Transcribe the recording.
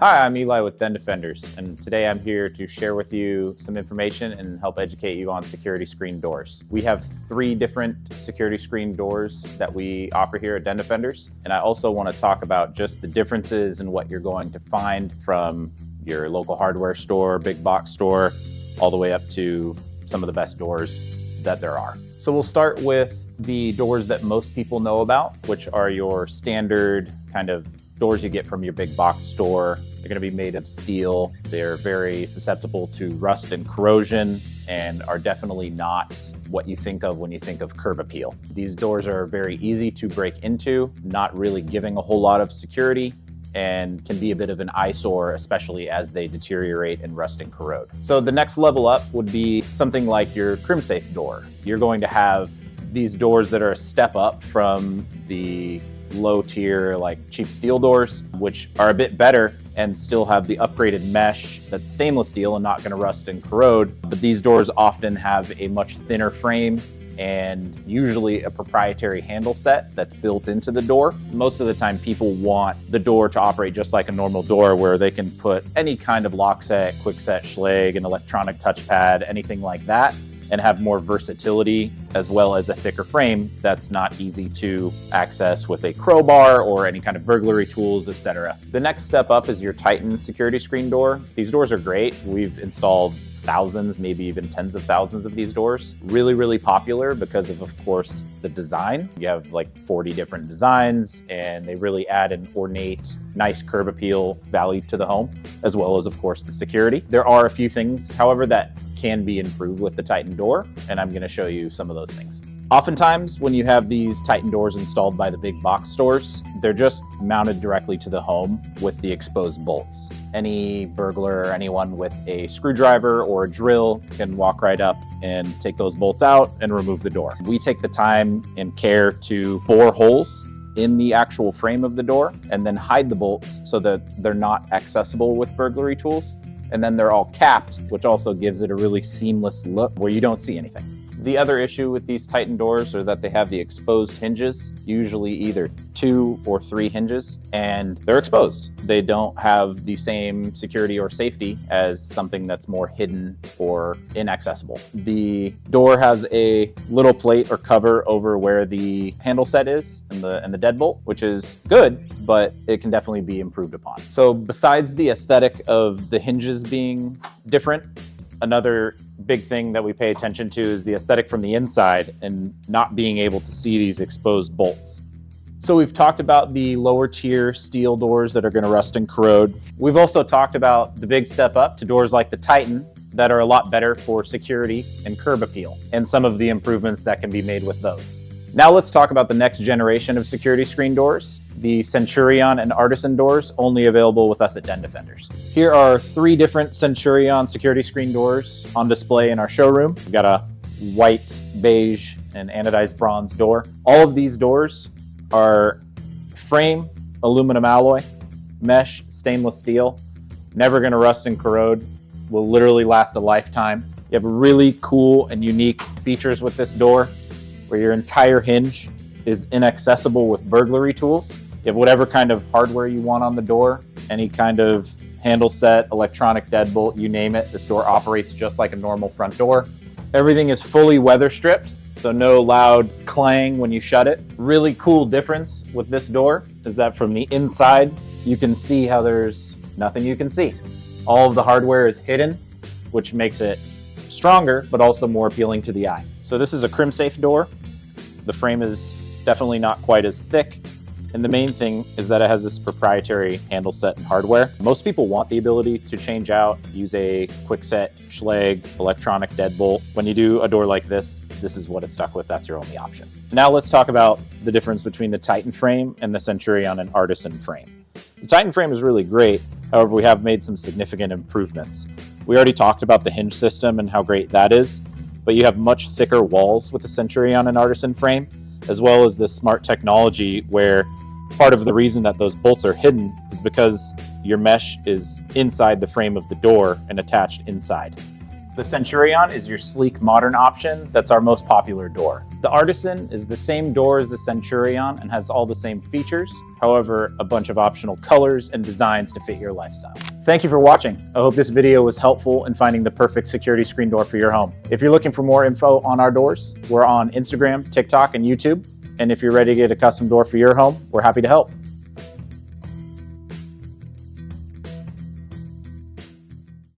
Hi, I'm Eli with Den Defenders, and today I'm here to share with you some information and help educate you on security screen doors. We have 3 different security screen doors that we offer here at Den Defenders, and I also want to talk about just the differences in what you're going to find from your local hardware store, big box store, all the way up to some of the best doors that there are. So we'll start with the doors that most people know about, which are your standard kind of doors you get from your big box store. They're going to be made of steel. They're very susceptible to rust and corrosion and are definitely not what you think of when you think of curb appeal. These doors are very easy to break into, not really giving a whole lot of security, and can be a bit of an eyesore, especially as they deteriorate and rust and corrode. So the next level up would be something like your Crimsafe door. You're going to have these doors that are a step up from the low tier, like cheap steel doors, which are a bit better and still have the upgraded mesh that's stainless steel and not going to rust and corrode. But these doors often have a much thinner frame and usually a proprietary handle set that's built into the door. Most of the time people want the door to operate just like a normal door, where they can put any kind of lock set, quick set, Schlage, an electronic touchpad, anything like that, and have more versatility, as well as a thicker frame that's not easy to access with a crowbar or any kind of burglary tools, etc. The next step up is your Titan security screen door. These doors are great. We've installed thousands, maybe even tens of thousands of these doors. Really popular because of course, the design. You have like 40 different designs, and they really add an ornate, nice curb appeal value to the home, as well as, of course, the security. There are a few things, however, that can be improved with the Titan door, and I'm going to show you some of those things. Oftentimes, when you have these Titan doors installed by the big box stores, they're just mounted directly to the home with the exposed bolts. Any burglar or anyone with a screwdriver or a drill can walk right up and take those bolts out and remove the door. We take the time and care to bore holes in the actual frame of the door and then hide the bolts so that they're not accessible with burglary tools. And then they're all capped, which also gives it a really seamless look where you don't see anything. The other issue with these Titan doors are that they have the exposed hinges, usually either 2 or 3 hinges, and they're exposed. They don't have the same security or safety as something that's more hidden or inaccessible. The door has a little plate or cover over where the handle set is and the deadbolt, which is good, but it can definitely be improved upon. So besides the aesthetic of the hinges being different, another big thing that we pay attention to is the aesthetic from the inside and not being able to see these exposed bolts. So we've talked about the lower tier steel doors that are going to rust and corrode. We've also talked about the big step up to doors like the Titan that are a lot better for security and curb appeal, and some of the improvements that can be made with those. Now let's talk about the next generation of security screen doors, the Centurion and Artisan doors, only available with us at Den Defenders. Here are 3 different Centurion security screen doors on display in our showroom. We've got a white, beige, and anodized bronze door. All of these doors are frame, aluminum alloy, mesh, stainless steel, never gonna rust and corrode, will literally last a lifetime. You have really cool and unique features with this door, where your entire hinge is inaccessible with burglary tools. You have whatever kind of hardware you want on the door, any kind of handle set, electronic deadbolt, you name it. This door operates just like a normal front door. Everything is fully weather stripped, so no loud clang when you shut it. Really cool difference with this door is that from the inside, you can see how there's nothing you can see. All of the hardware is hidden, which makes it stronger, but also more appealing to the eye. So this is a Crimsafe door. The frame is definitely not quite as thick. And the main thing is that it has this proprietary handle set and hardware. Most people want the ability to change out, use a quick set, Schlage, electronic deadbolt. When you do a door like this is what it's stuck with. That's your only option. Now let's talk about the difference between the Titan frame and the Centurion and Artisan frame. The Titan frame is really great. However, we have made some significant improvements. We already talked about the hinge system and how great that is, but you have much thicker walls with the Centurion and Artisan frame, as well as this smart technology where part of the reason that those bolts are hidden is because your mesh is inside the frame of the door and attached inside. The Centurion is your sleek, modern option that's our most popular door. The Artisan is the same door as the Centurion and has all the same features, however, a bunch of optional colors and designs to fit your lifestyle. Thank you for watching. I hope this video was helpful in finding the perfect security screen door for your home. If you're looking for more info on our doors, we're on Instagram, TikTok, and YouTube. And if you're ready to get a custom door for your home, we're happy to help.